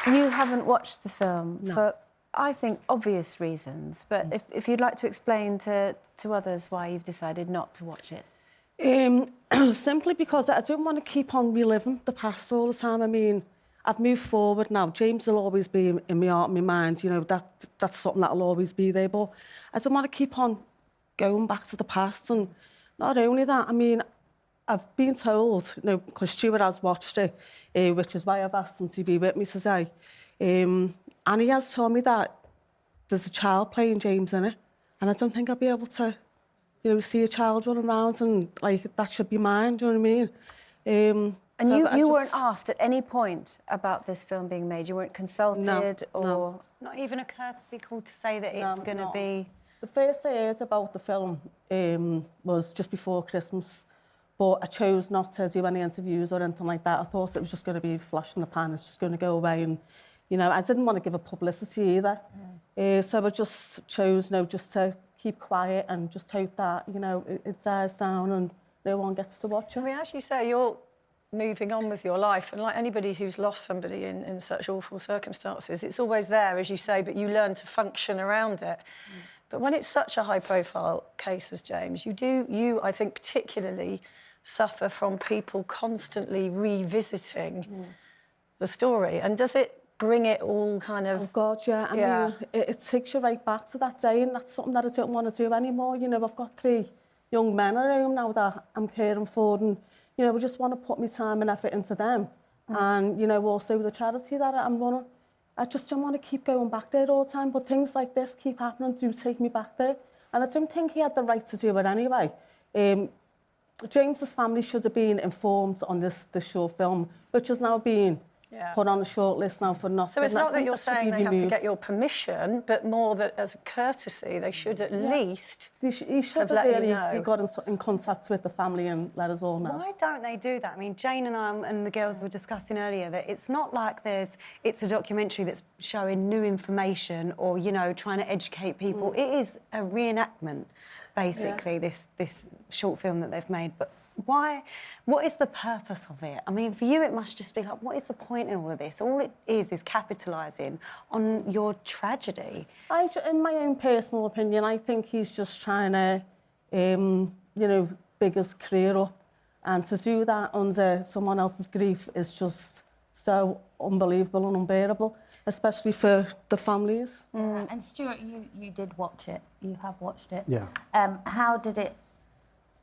You haven't watched the film No. for, I think, obvious reasons, but if you'd like to explain to others why you've decided not to watch it. Simply because I don't want to keep on reliving the past all the time. I mean, I've moved forward now. James will always be in my heart and my mind, you know, that's something that'll always be there, but I don't want to keep on going back to the past. And not only that, I mean, I've been told, you know, because Stuart has watched it, which is why I've asked him to be with me today, and he has told me that there's a child playing James in it, and I don't think I'll be able to, you know, see a child running around and, like, that should be mine, do you know what I mean? And so you weren't asked at any point about this film being made? You weren't consulted? No, or... no. Not even a courtesy call to say that it's going to be... The first I heard about the film was just before Christmas, but I chose not to do any interviews or anything like that. I thought it was just going to be a flash in the pan, it's just going to go away, and, you know, I didn't want to give it publicity either. So I just chose, you know, just to keep quiet and just hope that, you know, it dies down and no one gets to watch it. I mean, as you say, you're moving on with your life, and like anybody who's lost somebody in such awful circumstances, it's always there, as you say, but you learn to function around it. But when it's such a high-profile case as James, you, I think, particularly suffer from people constantly revisiting the story. And does it bring it all kind of... Oh, God, yeah. I mean, it takes you right back to that day, and that's something that I don't want to do anymore. You know, I've got 3 young men at home now that I'm caring for, and, you know, I just want to put my time and effort into them. And, you know, also the charity that I'm running. I just don't want to keep going back there all the time, but things like this keep happening, do take me back there. And I don't think he had the right to do it anyway. James's family should have been informed on this short film, which has now been put on the shortlist now for not... So it's not that you're saying they have to get your permission, but more that as a courtesy, they should at least he should have really got in contact with the family and let us all know. Why don't they do that? I mean, Jane and I and the girls were discussing earlier that it's not like it's a documentary that's showing new information or, you know, trying to educate people. It is a reenactment, basically, this short film that they've made. But why? What is the purpose of it? I mean, for you, it must just be like, what is the point in all of this? All it is capitalising on your tragedy. In my own personal opinion, I think he's just trying to, you know, big his career up. And to do that under someone else's grief is just so unbelievable and unbearable, especially for the families. And Stuart, you did watch it. You have watched it. Yeah.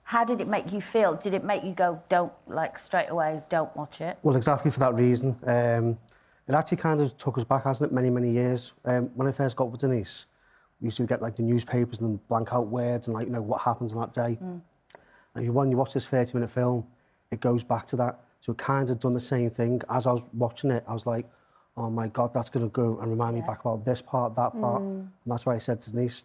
How did it make you feel? Did it make you go, don't, like, straight away, don't watch it? Well, exactly for that reason. It actually kind of took us back, hasn't it, many, many years. When I first got with Denise, we used to get, like, the newspapers and blank out words and, like, you know, what happens on that day. And when you watch this 30-minute film, it goes back to that. So it kind of done the same thing. As I was watching it, I was like, oh, my God, that's going to go and remind me back about this part, that part. And that's why I said to Denise,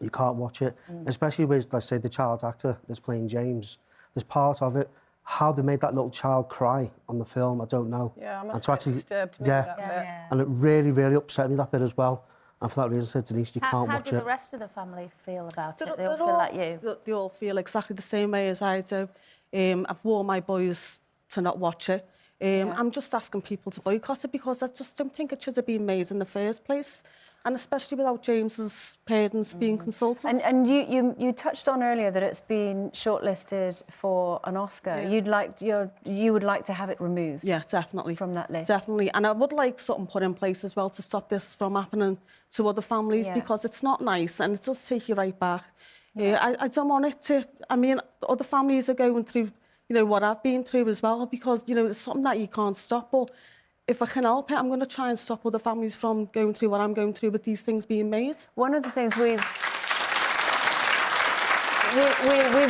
you can't watch it. Especially with, let's say, the child actor that's playing James. There's part of it, how they made that little child cry on the film, I don't know. Yeah, I must have disturbed me that bit. And it really, really upset me, that bit as well. And for that reason, I said to Denise, you can't watch it. How do the rest of the family feel about it? They all feel like you? They all feel exactly the same way as I do. I've warned my boys to not watch it. I'm just asking people to boycott it because I just don't think it should have been made in the first place. And especially without James's parents being consulted. And you touched on earlier that it's been shortlisted for an Oscar. You would like to have it removed? Yeah, definitely. From that list? Definitely. And I would like something put in place as well to stop this from happening to other families because it's not nice and it does take you right back. I don't want it to... I mean, other families are going through, you know, what I've been through as well because, you know, it's something that you can't stop. But if I can help it, I'm going to try and stop other families from going through what I'm going through with these things being made. One of the things we've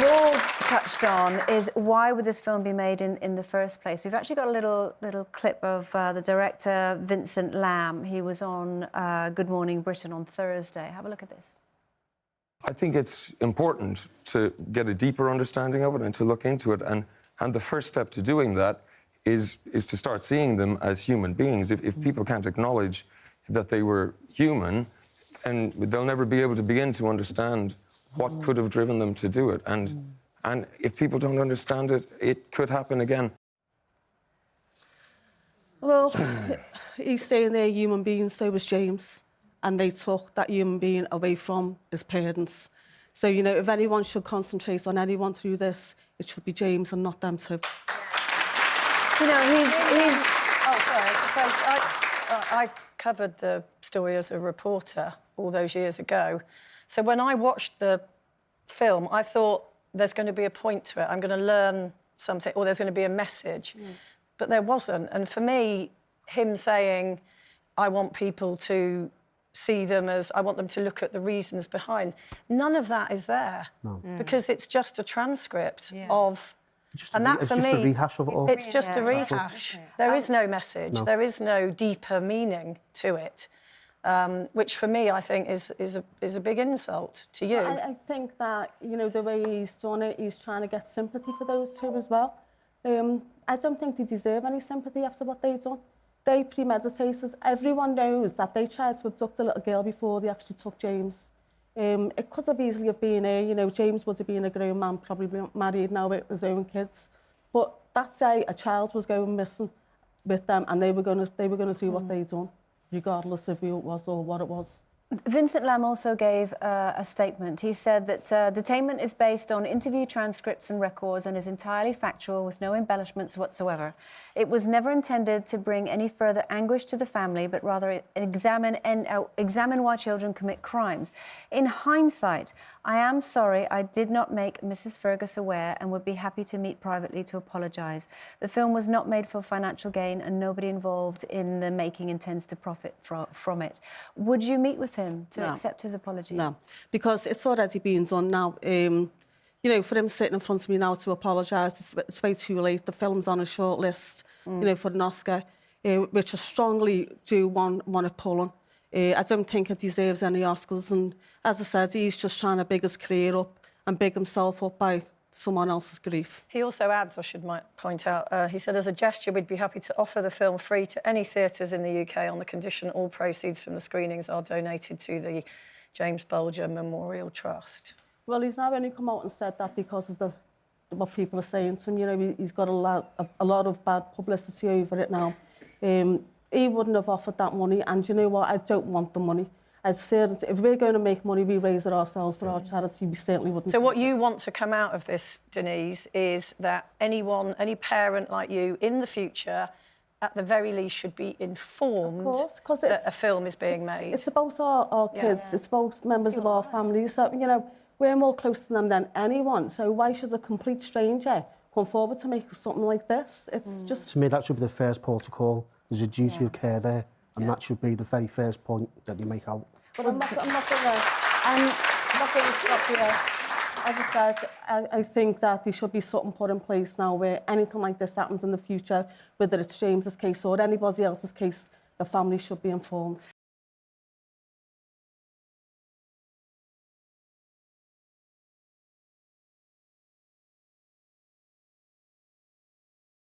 all touched on is why would this film be made in the first place? We've actually got a little clip of the director, Vincent Lamb. He was on Good Morning Britain on Thursday. Have a look at this. I think it's important to get a deeper understanding of it and to look into it. And the first step to doing that is to start seeing them as human beings. If people can't acknowledge that they were human, and they'll never be able to begin to understand what could have driven them to do it. And if people don't understand it, it could happen again. Well, he's saying they're human beings, so was James, and they took that human being away from his parents. So, you know, if anyone should concentrate on anyone through this, it should be James and not them two. You know, he's Oh, sorry. So I covered the story as a reporter all those years ago. So when I watched the film, I thought there's going to be a point to it. I'm going to learn something, or there's going to be a message. But there wasn't. And for me, him saying, I want people to see them as, I want them to look at the reasons behind, none of that is there. No. Because it's just a transcript of... And that, for just me, a rehash of it all. it's just a rehash. There is no message. No. There is no deeper meaning to it, which for me, I think, is a big insult to you. I think that, you know, the way he's done it, he's trying to get sympathy for those two as well. I don't think they deserve any sympathy after what they've done. They premeditated. Everyone knows that they tried to abduct a little girl before they actually took James. It could have easily have been you know, James would have been a grown man, probably married now with his own kids. But that day, a child was going missing with them, and they were going to do what they'd done, regardless of who it was or what it was. Vincent Lam also gave a statement. He said that Detainment is based on interview transcripts and records and is entirely factual with no embellishments whatsoever. It was never intended to bring any further anguish to the family, but rather examine why children commit crimes. In hindsight, I am sorry I did not make Mrs. Fergus aware and would be happy to meet privately to apologise. The film was not made for financial gain and nobody involved in the making intends to profit from it. Would you meet with him to accept his apology? No, because it's already been done now. You know, for him sitting in front of me now to apologise, it's way too late. The film's on a shortlist, you know, for an Oscar, which I strongly do want to pull on. I don't think it deserves any Oscars. And as I said, he's just trying to big his career up and big himself up by someone else's grief. He also adds, I should might point out, he said, as a gesture, we'd be happy to offer the film free to any theatres in the UK on the condition all proceeds from the screenings are donated to the James Bulger Memorial Trust. Well, he's now only come out and said that because of what people are saying to him. You know, he's got a lot of bad publicity over it now. He wouldn't have offered that money, and you know what? I don't want the money. I'd say that if we're going to make money, we raise it ourselves for our charity. We certainly wouldn't. So what you want to come out of this, Denise, is that anyone, any parent like you in the future, at the very least, should be informed that a film is being made. It's about our kids. It's about members of our family. So, you know, we're more close to them than anyone. So why should a complete stranger come forward to make something like this? It's just... To me, that should be the first port of call. There's a duty of care there, and that should be the very first point that they make out. But I'm not going to stop here. As I said, I think that there should be something put in place now where anything like this happens in the future, whether it's James's case or anybody else's case, the family should be informed.